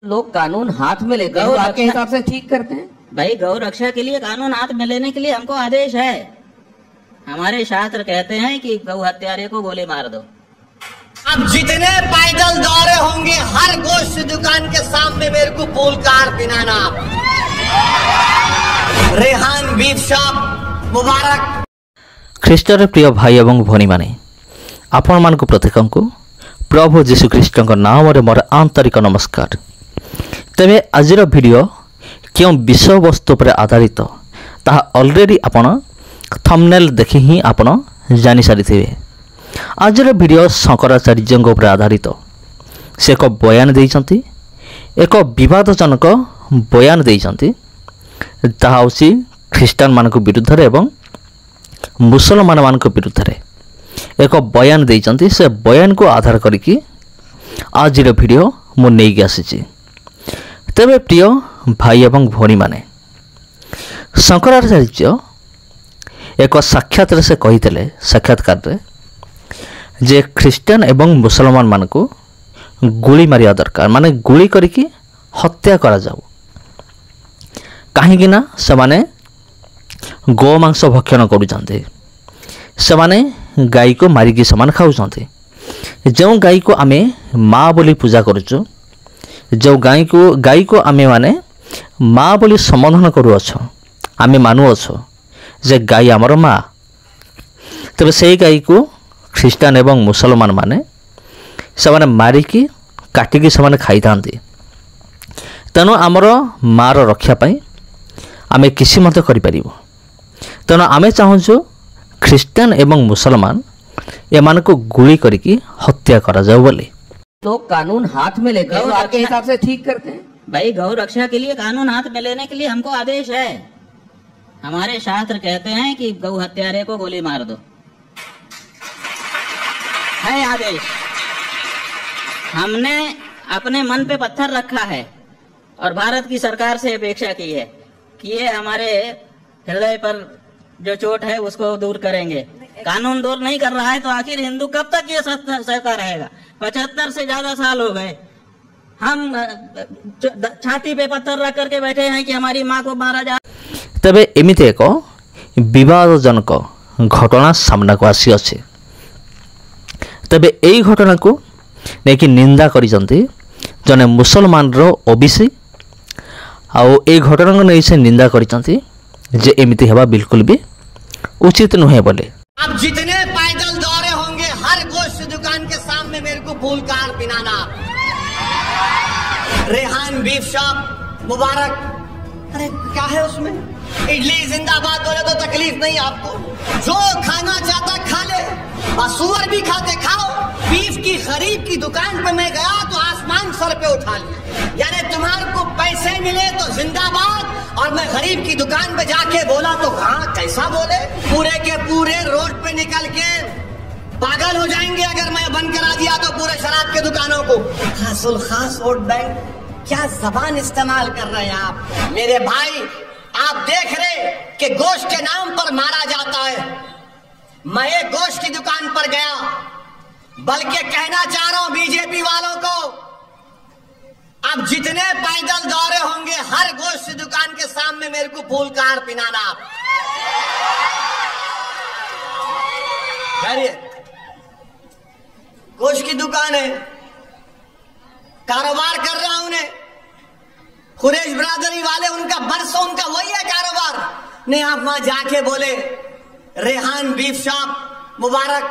लोग कानून हाथ में लेते हैं, आपके हिसाब से ठीक करते हैं? भाई गौ रक्षा के लिए कानून हाथ में लेने के लिए हमको आदेश है। हमारे शास्त्र कहते हैं कि गौ हत्यारे को गोली मार दो। अब जितने पैदल दौरे होंगे हर गोश्त दुकान के सामने मेरे को पोल कार पिनाना। रेहान बीफ शॉप मुबारक। ख्रीष्टर प्रिय भाई एवं भौणी माने आपण मानक प्रत्येक प्रभु जीशु ख्रीष्ट नाम मोर आंतरिक नमस्कार। तेरे आज वीडियो क्यों विषय वस्तु पर आधारित ताहा ऑलरेडी आपण थंबनेल देखि ही आपण जानि सारी थे। आज वीडियो शंकराचार्य उपर आधारित से एक बयान देइचंती, एक विवादजनक बयान देइचंती ताहा होसी ख्रीष्टान मानक विरुद्ध रे एवं मुसलमान मानक विरुद्ध रे एक बयान देइचंती। से बयान को आधार करिकी आज वीडियो मु नेइक आसीची। तेरे प्रिय भाई एवं भौणी माने शंकराचार्य एक साक्षात से कही साक्षात्कार रे जे ख्रीष्टान एवं मुसलमान मान को गुली मारिया दरकार, माने गुली करिकी हत्या करा जाऊ। कहीं से माने गो मांस भक्षण करुचंते, से माने गाई को मारिकी समान खाऊचंते। जो गाई को आमे माँ बोली पूजा करुचु, जो गाई को आमे माने माँ बोली संबोधन करुअछ, आमे मानुअछ जे गाई आमर माँ। तबे से गाई को ख्रीष्टान एवं मुसलमान माने से मारिकी काटिकी से खाई थांती। तेणु आमर माँ रक्षा पाई आमे किसी मत करि। तेणु आमे चाहूँ ख्रीष्टान एवं मुसलमान एमान को गुली करिकी हत्या करा जाऊ बोली। लोग कानून हाथ में लेते हैं, आपके हिसाब से ठीक करते हैं? भाई गौ रक्षा के लिए कानून हाथ में लेने के लिए हमको आदेश है। हमारे शास्त्र कहते हैं कि गौ हत्यारे को गोली मार दो, है आदेश। हमने अपने मन पे पत्थर रखा है और भारत की सरकार से अपेक्षा की है कि ये हमारे हृदय पर जो चोट है उसको दूर करेंगे। कानून दूर नहीं कर रहा है तो आखिर हिंदू कब तक ये सहता रहेगा? 75 से ज्यादा साल हो गए हम छाती पे पत्थर रख करके बैठे हैं कि हमारी माँ को मारा जा। तबे एमिते एक विवादजनक घटना सामना को आसी अछि। तबे एई घटना को नेकी निंदा करिसंती जने मुसलमान रो ओबीसी आउ ए घटना को नै से निंदा करिसंती जे एमिते हेबा बिल्कुल भी उचित नुहे बोले। अब जितने पैदल दौरे होंगे हर गोश्त दुकान के सामने मेरे को फूल कार पिनाना। रेहान बीफ शॉप मुबारक। अरे क्या है उसमें? इडली जिंदाबाद बोले तो तकलीफ नहीं आपको। जो खाना चाहता खा ले, सुअर भी खाते खाओ। बीफ की खरीद की दुकान पे मैं गया तो आसमान सर पे उठा लिया। यानी तुम्हारे को पैसे मिले तो जिंदाबाद, और मैं गरीब की दुकान पे जाके बोला तो हाँ कैसा बोले। पूरे के पूरे रोड पे निकल के पागल हो जाएंगे अगर मैं बंद करा दिया तो पूरे शराब के दुकानों को। खासुल खास वोट बैंक, क्या जबान इस्तेमाल कर रहे हैं आप मेरे भाई। आप देख रहे कि गोश्त के नाम पर मारा जाता है। मैं एक गोश्त की दुकान पर गया, बल्कि कहना चाह रहा हूं बीजेपी वालों को, अब जितने पैदल दौरे होंगे हर गोश्त दुकान के सामने मेरे को फूल कार पिनाना। गोश्त की दुकान है, कारोबार कर रहा हूं उन्हें। कुरैश बिरादरी वाले उनका बरसों उनका वही है कारोबार। नहीं आप वहां जाके बोले रेहान बीफ शॉप मुबारक।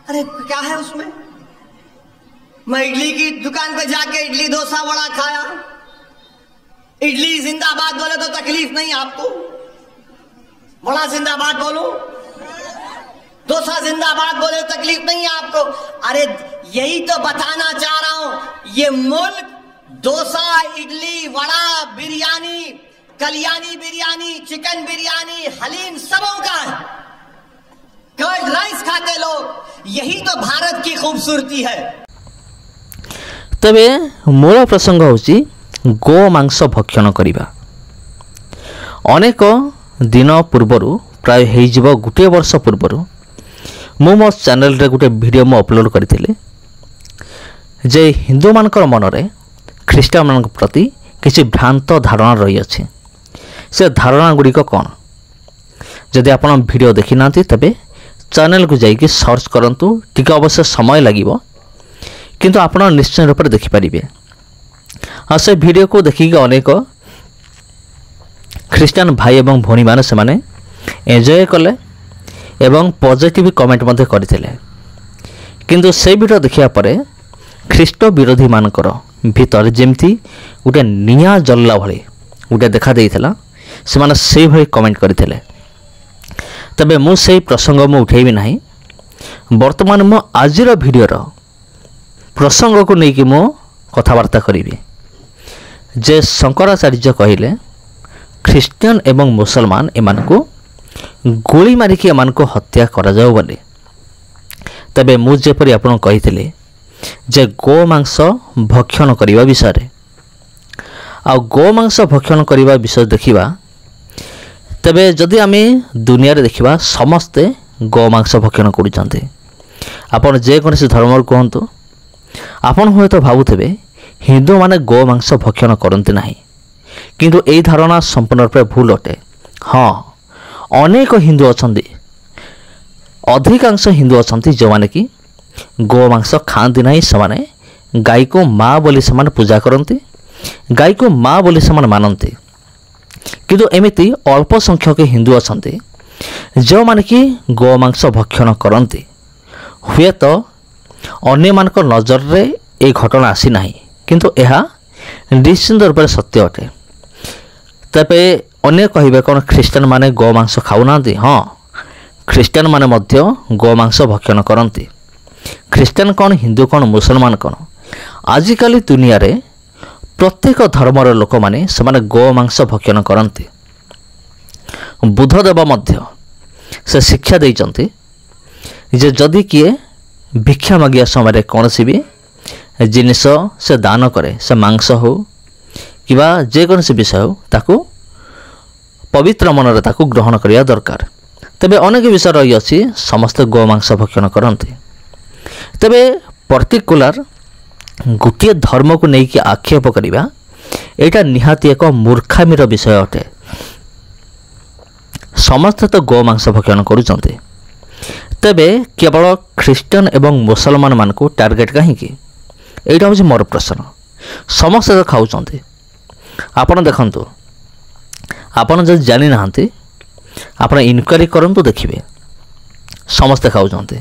अरे क्या है उसमें? मैं इडली की दुकान पे जाके इडली डोसा वड़ा खाया। इडली जिंदाबाद बोले तो तकलीफ नहीं आपको। वड़ा जिंदाबाद बोलो, डोसा जिंदाबाद बोले तो तकलीफ नहीं आपको। अरे यही तो बताना चाह रहा हूं, ये मुल्क डोसा इडली वड़ा बिरयानी कल्याणी बिरयानी चिकन बिरयानी हलीम सबों का है। कर्ड राइस खाते लोग, यही तो भारत की खूबसूरती है। तबे मूल प्रसंग होची गो मांस भक्षण करिबा। अनेक दिन पूर्वरु प्राय हेजिबो गुटे वर्ष पूर्वरु मो चैनल रे गुटे वीडियो मो अपलोड करथिले जे हिंदू मानकर मनरे ଖ୍ରୀଷ୍ଟିଆନ ମାନଙ୍କ ପ୍ରତି କିଛି ଭ୍ରାନ୍ତ ଧାରଣା ରହିଅଛି। ସେ ଧାରଣା ଗୁଡ଼ିକ କ'ଣ? ଯଦି ଆପଣ ଭିଡ଼ିଓ ଦେଖିନାହାନ୍ତି ତେବେ ଚ୍ୟାନେଲକୁ ଯାଇକି ସର୍ଚ୍ଚ କରନ୍ତୁ। ଟିକେ ଅବଶ୍ୟ ସମୟ ଲାଗିବ କିନ୍ତୁ ଆପଣ ନିଶ୍ଚୟ ରୂପରେ ଦେଖିପାରିବେ। ଆଉ ସେ ଭିଡ଼ିଓକୁ ଦେଖିକି ଅନେକ ଖ୍ରୀଷ୍ଟିଆନ ଭାଇ ଏବଂ ଭଉଣୀମାନେ ସେମାନେ ଏନ୍ଜୟ କଲେ ଏବଂ ପଜିଟିଭ କମେଣ୍ଟ ମଧ୍ୟ କରିଥିଲେ। କିନ୍ତୁ ସେ ଭିଡ଼ିଓ ଦେଖିବା ପରେ ଖ୍ରୀଷ୍ଟ ବିରୋଧୀମାନଙ୍କର ଭିତରେ ଯେମିତି ଗୋଟେ ନିଆଁ ଜଳିଲା ଭଳି ଗୋଟେ ଦେଖାଦେଇଥିଲା। ସେମାନେ ସେଇଭଳି କମେଣ୍ଟ କରିଥିଲେ। ତେବେ ମୁଁ ସେଇ ପ୍ରସଙ୍ଗ ଉଠାଇବି ନାହିଁ। ବର୍ତ୍ତମାନ ମୁଁ ଆଜିର ଭିଡ଼ିଓର ପ୍ରସଙ୍ଗକୁ ନେଇକି ମୁଁ କଥାବାର୍ତ୍ତା କରିବି ଯେ ଶଙ୍କରାଚାର୍ଯ୍ୟ କହିଲେ ଖ୍ରୀଷ୍ଟିଆନ ଏବଂ ମୁସଲମାନ ଏମାନଙ୍କୁ ଗୁଳି ମାରିକି ଏମାନଙ୍କୁ ହତ୍ୟା କରାଯାଉ ବୋଲି। ତେବେ ମୁଁ ଯେପରି ଆପଣଙ୍କୁ କହିଥିଲି ଯେ ଗୋମାଂସ ଭକ୍ଷଣ କରିବା ବିଷୟରେ, ଆଉ ଗୋମାଂସ ଭକ୍ଷଣ କରିବା ବିଷୟ ଦେଖିବା, ତେବେ ଯଦି ଆମେ ଦୁନିଆରେ ଦେଖିବା ସମସ୍ତେ ଗୋମାଂସ ଭକ୍ଷଣ କରୁଛନ୍ତି। ଆପଣ ଯେକୌଣସି ଧର୍ମରୁ କୁହନ୍ତୁ, ଆପଣ ହୁଏତ ଭାବୁଥିବେ ହିନ୍ଦୁମାନେ ଗୋମାଂସ ଭକ୍ଷଣ କରନ୍ତି ନାହିଁ, କିନ୍ତୁ ଏହି ଧାରଣା ସମ୍ପୂର୍ଣ୍ଣ ରୂପେ ଭୁଲ ଅଟେ। ହଁ, ଅନେକ ହିନ୍ଦୁ ଅଛନ୍ତି, ଅଧିକାଂଶ ହିନ୍ଦୁ ଅଛନ୍ତି ଯେଉଁମାନେ କି ଗୋମାଂସ ଖାଆନ୍ତି ନାହିଁ। ସେମାନେ ଗାଈକୁ ମା' ବୋଲି ସେମାନେ ପୂଜା କରନ୍ତି, ଗାଈକୁ ମା' ବୋଲି ସେମାନେ ମାନନ୍ତି। କିନ୍ତୁ ଏମିତି ଅଳ୍ପ ସଂଖ୍ୟକ ହିନ୍ଦୁ ଅଛନ୍ତି ଯେଉଁମାନେ କି ଗୋମାଂସ ଭକ୍ଷଣ କରନ୍ତି। ହୁଏତ ଅନ୍ୟମାନଙ୍କ ନଜରରେ ଏ ଘଟଣା ଆସିନାହିଁ, କିନ୍ତୁ ଏହା ନିଶ୍ଚିନ୍ତ ରୂପରେ ସତ୍ୟ ଅଟେ। ତେବେ ଅନ୍ୟ କହିବେ କ'ଣ ଖ୍ରୀଷ୍ଟିଆନ ମାନେ ଗୋମାଂସ ଖାଉନାହାନ୍ତି? ହଁ, ଖ୍ରୀଷ୍ଟିଆନ ମାନେ ମଧ୍ୟ ଗୋମାଂସ ଭକ୍ଷଣ କରନ୍ତି। ଖ୍ରୀଷ୍ଟିଆନ କ'ଣ, ହିନ୍ଦୁ କ'ଣ, ମୁସଲମାନ କ'ଣ, ଆଜିକାଲି ଦୁନିଆରେ ପ୍ରତ୍ୟେକ ଧର୍ମର ଲୋକମାନେ ସେମାନେ ଗୋମାଂସ ଭକ୍ଷଣ କରନ୍ତି। ବୁଦ୍ଧଦେବ ମଧ୍ୟ ସେ ଶିକ୍ଷା ଦେଇଛନ୍ତି ଯେ ଯଦି କିଏ ଭିକ୍ଷା ମାଗିବା ସମୟରେ କୌଣସି ବି ଜିନିଷ ସେ ଦାନ କରେ, ସେ ମାଂସ ହେଉ କିମ୍ବା ଯେକୌଣସି ବିଷୟ ହେଉ, ତାକୁ ପବିତ୍ର ମନରେ ତାକୁ ଗ୍ରହଣ କରିବା ଦରକାର। ତେବେ ଅନେକ ବିଷୟ ରହିଅଛି ସମସ୍ତେ ଗୋମାଂସ ଭକ୍ଷଣ କରନ୍ତି। ତେବେ ପର୍ଟିକୁଲାର ଗୋଟିଏ ଧର୍ମକୁ ନେଇକି ଆକ୍ଷେପ କରିବା ଏଇଟା ନିହାତି ଏକ ମୂର୍ଖାମିର ବିଷୟ ଅଟେ। ସମସ୍ତେ ତ ଗୋମାଂସ ଭକ୍ଷଣ କରୁଛନ୍ତି, ତେବେ କେବଳ ଖ୍ରୀଷ୍ଟିଆନ ଏବଂ ମୁସଲମାନ ମାନଙ୍କୁ ଟାର୍ଗେଟ କାହିଁକି? ଏଇଟା ହେଉଛି ମୋର ପ୍ରଶ୍ନ। ସମସ୍ତେ ତ ଖାଉଛନ୍ତି। ଆପଣ ଦେଖନ୍ତୁ, ଆପଣ ଯଦି ଜାଣିନାହାନ୍ତି ଆପଣ ଇନକ୍ୱାରି କରନ୍ତୁ, ଦେଖିବେ ସମସ୍ତେ ଖାଉଛନ୍ତି।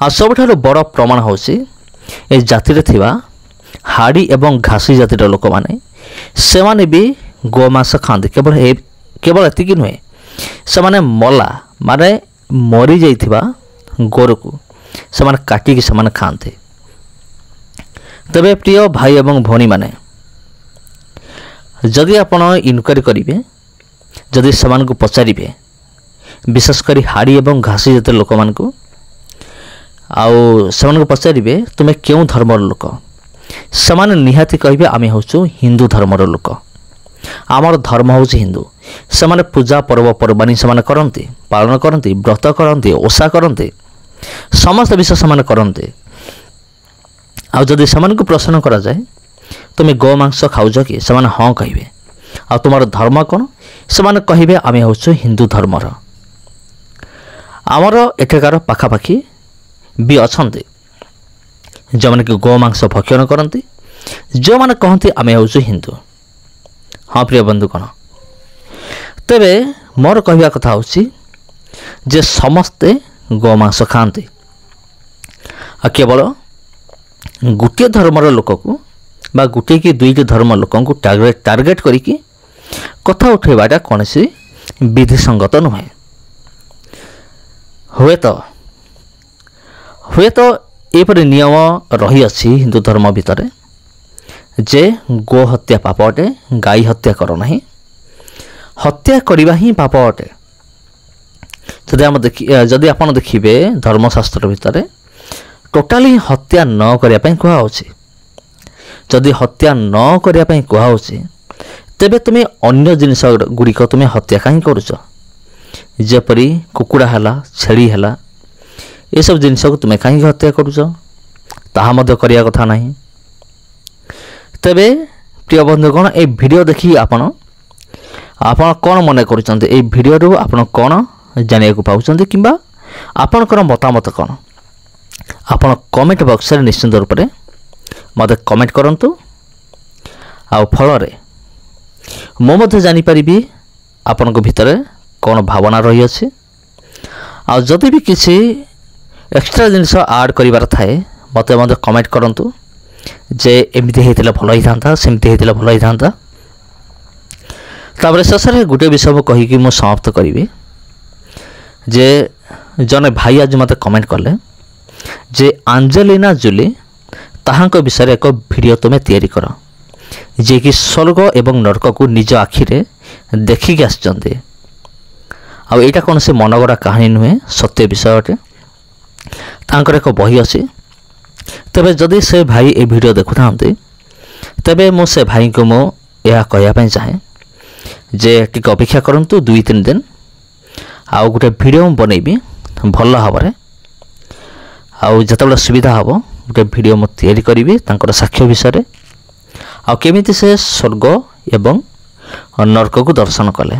ଆଉ ସବୁଠାରୁ ବଡ଼ ପ୍ରମାଣ ହେଉଛି ଏ ଜାତିରେ ଥିବା ହାଡ଼ି ଏବଂ ଘାସି ଜାତିର ଲୋକମାନେ, ସେମାନେ ବି ଗୋମାଂସ ଖାଆନ୍ତି। କେବଳ ଏତିକି ନୁହେଁ, ସେମାନେ ମଲା ମାନେ ମରିଯାଇଥିବା ଗୋରୁକୁ ସେମାନେ କାଟିକି ସେମାନେ ଖାଆନ୍ତି। ତେବେ ପ୍ରିୟ ଭାଇ ଏବଂ ଭଉଣୀମାନେ, ଯଦି ଆପଣ ଇନକ୍ୱାରି କରିବେ, ଯଦି ସେମାନଙ୍କୁ ପଚାରିବେ, ବିଶେଷ କରି ହାଡ଼ି ଏବଂ ଘାସି ଜାତିର ଲୋକମାନଙ୍କୁ, ଆଉ ସେମାନଙ୍କୁ ପଚାରିବେ ତୁମେ କେଉଁ ଧର୍ମର ଲୋକ, ସେମାନେ ନିହାତି କହିବେ ଆମେ ହେଉଛୁ ହିନ୍ଦୁ ଧର୍ମର ଲୋକ, ଆମର ଧର୍ମ ହେଉଛି ହିନ୍ଦୁ। ସେମାନେ ପୂଜା ପର୍ବପର୍ବାଣି ସେମାନେ କରନ୍ତି, ପାଳନ କରନ୍ତି, ବ୍ରତ କରନ୍ତି, ଓଷା କରନ୍ତି, ସମସ୍ତ ବିଷୟ ସେମାନେ କରନ୍ତି। ଆଉ ଯଦି ସେମାନଙ୍କୁ ପ୍ରଶ୍ନ କରାଯାଏ ତୁମେ ଗୋମାଂସ ଖାଉଛ କି, ସେମାନେ ହଁ କହିବେ। ଆଉ ତୁମର ଧର୍ମ କ'ଣ, ସେମାନେ କହିବେ ଆମେ ହେଉଛୁ ହିନ୍ଦୁ ଧର୍ମର। ଆମର ଏଠାକାର ପାଖାପାଖି ବି ଅଛନ୍ତି ଯେଉଁମାନେ କି ଗୋମାଂସ ଭକ୍ଷଣ କରନ୍ତି, ଯେଉଁମାନେ କହନ୍ତି ଆମେ ହେଉଛୁ ହିନ୍ଦୁ। ହଁ ପ୍ରିୟ ବନ୍ଧୁଗଣ, ତେବେ ମୋର କହିବା କଥା ହେଉଛି ଯେ ସମସ୍ତେ ଗୋମାଂସ ଖାଆନ୍ତି। ଆଉ କେବଳ ଗୋଟିଏ ଧର୍ମର ଲୋକକୁ ବା ଗୋଟିଏ କି ଦୁଇଟି ଧର୍ମ ଲୋକଙ୍କୁ ଟାର୍ଗେଟ କରିକି କଥା ଉଠାଇବାଟା କୌଣସି ବିଧିସଙ୍ଗତ ନୁହେଁ। ହୁଏତ ଏପରି ନିୟମ ରହିଅଛି ହିନ୍ଦୁ ଧର୍ମ ଭିତରେ ଯେ ଗୋ ହତ୍ୟା ପାପ ଅଟେ, ଗାଈ ହତ୍ୟା କର ନାହିଁ, ହତ୍ୟା କରିବା ହିଁ ପାପ ଅଟେ। ଯଦି ଆପଣ ଦେଖିବେ ଧର୍ମଶାସ୍ତ୍ର ଭିତରେ ଟୋଟାଲି ହତ୍ୟା ନ କରିବା ପାଇଁ କୁହାହେଉଛି। ଯଦି ହତ୍ୟା ନ କରିବା ପାଇଁ କୁହାହେଉଛି, ତେବେ ତୁମେ ଅନ୍ୟ ଜିନିଷ ଗୁଡ଼ିକ ତୁମେ ହତ୍ୟା କାହିଁ କରୁଛ? ଯେପରି କୁକୁଡ଼ା ହେଲା, ଛେଳି ହେଲା, ଏସବୁ ଜିନିଷକୁ ତୁମେ କାହିଁକି ହତ୍ୟା କରୁଛ? ତାହା ମଧ୍ୟ କରିବା କଥା ନାହିଁ। ତେବେ ପ୍ରିୟ ବନ୍ଧୁଗଣ ଏ ଭିଡ଼ିଓ ଦେଖି ଆପଣ କ'ଣ ମନେ କରୁଛନ୍ତି, এই ଭିଡ଼ିଓରୁ ଆପଣ କ'ଣ ଜାଣିବାକୁ ପାଉଛନ୍ତି କିମ୍ବା ଆପଣଙ୍କର ମତାମତ କ'ଣ ଆପଣ କମେଣ୍ଟ ବକ୍ସରେ ନିଶ୍ଚିତ ରୂପରେ ମୋତେ କମେଣ୍ଟ କରନ୍ତୁ। ଆଉ ଫଳରେ ମୁଁ ମଧ୍ୟ ଜାଣିପାରିବି ଆପଣଙ୍କ ଭିତରେ କ'ଣ ଭାବନା ରହିଅଛି। ଆଉ ଯଦି ବି କିଛି ଏକ୍ସଟ୍ରା ଜିନିଷ ଆଡ଼୍ କରିବାର ଥାଏ ମୋତେ ମଧ୍ୟ କମେଣ୍ଟ କରନ୍ତୁ ଯେ ଏମିତି ହେଇଥିଲେ ଭଲ ହେଇଥାନ୍ତା, ସେମିତି ହେଇଥିଲେ ଭଲ ହେଇଥାନ୍ତା। ତାପରେ ଶେଷରେ ଗୋଟିଏ ବିଷୟ ମୁଁ କହିକି ମୁଁ ସମାପ୍ତ କରିବି ଯେ ଜଣେ ଭାଇ ଆଜି ମୋତେ କମେଣ୍ଟ କଲେ ଯେ ଆଞ୍ଜେଲିନା ଜୋଲି ତାହାଙ୍କ ବିଷୟରେ ଏକ ଭିଡ଼ିଓ ତୁମେ ତିଆରି କର, ଯିଏକି ସ୍ୱର୍ଗ ଏବଂ ନରକକୁ ନିଜ ଆଖିରେ ଦେଖିକି ଆସିଛନ୍ତି। ଆଉ ଏଇଟା କୌଣସି ମନଗଢ଼ା କାହାଣୀ ନୁହେଁ, ସତ୍ୟ ବିଷୟ ଅଟେ। ତାଙ୍କର ଏକ ବହି ଅଛି। ତେବେ ଯଦି ସେ ଭାଇ ଏ ଭିଡ଼ିଓ ଦେଖୁଥାନ୍ତି ତେବେ ମୁଁ ସେ ଭାଇଙ୍କୁ ମୁଁ ଏହା କହିବା ପାଇଁ ଚାହେଁ ଯେ ଟିକେ ଅପେକ୍ଷା କରନ୍ତୁ 2-3 ଦିନ, ଆଉ ଗୋଟେ ଭିଡ଼ିଓ ମୁଁ ବନେଇବି ଭଲ ଭାବରେ। ଆଉ ଯେତେବେଳେ ସୁବିଧା ହେବ ଗୋଟେ ଭିଡ଼ିଓ ମୁଁ ତିଆରି କରିବି ତାଙ୍କର ସାକ୍ଷ୍ୟ ବିଷୟରେ, ଆଉ କେମିତି ସେ ସ୍ୱର୍ଗ ଏବଂ ନରକକୁ ଦର୍ଶନ କଲେ।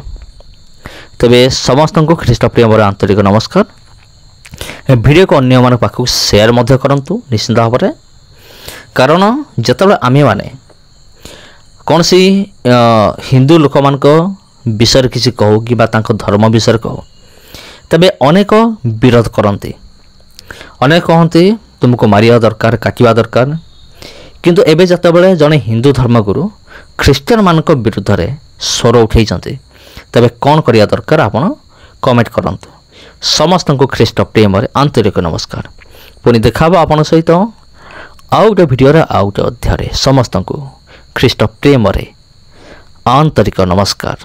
ତେବେ ସମସ୍ତଙ୍କୁ ଖ୍ରୀଷ୍ଟ ପ୍ରିୟ ମୋର ଆନ୍ତରିକ ନମସ୍କାର। ଏ ଭିଡ଼ିଓକୁ ଅନ୍ୟମାନଙ୍କ ପାଖକୁ ସେୟାର ମଧ୍ୟ କରନ୍ତୁ ନିଶ୍ଚିତ ଭାବରେ, କାରଣ ଯେତେବେଳେ ଆମେମାନେ କୌଣସି ହିନ୍ଦୁ ଲୋକମାନଙ୍କ ବିଷୟରେ କିଛି କହୁ କିମ୍ବା ତାଙ୍କ ଧର୍ମ ବିଷୟରେ କହୁ ତେବେ ଅନେକ ବିରୋଧ କରନ୍ତି, ଅନେକ କହନ୍ତି ତୁମକୁ ମାରିବା ଦରକାର, କାଟିବା ଦରକାର। କିନ୍ତୁ ଏବେ ଯେତେବେଳେ ଜଣେ ହିନ୍ଦୁ ଧର୍ମଗୁରୁ ଖ୍ରୀଷ୍ଟିଆନମାନଙ୍କ ବିରୁଦ୍ଧରେ ସ୍ୱର ଉଠାଇଛନ୍ତି ତେବେ କ'ଣ କରିବା ଦରକାର ଆପଣ କମେଣ୍ଟ କରନ୍ତୁ। ସମସ୍ତଙ୍କୁ ଖ୍ରୀଷ୍ଟ ପ୍ରେମରେ ଆନ୍ତରିକ ନମସ୍କାର। ପୁଣି ଦେଖା ହେବ ଆପଣଙ୍କ ସହିତ ଆଉ ଗୋଟେ ଭିଡ଼ିଓରେ ଆଉ ଗୋଟେ ଅଧ୍ୟାୟରେ। ସମସ୍ତଙ୍କୁ ଖ୍ରୀଷ୍ଟ ପ୍ରେମରେ ଆନ୍ତରିକ ନମସ୍କାର।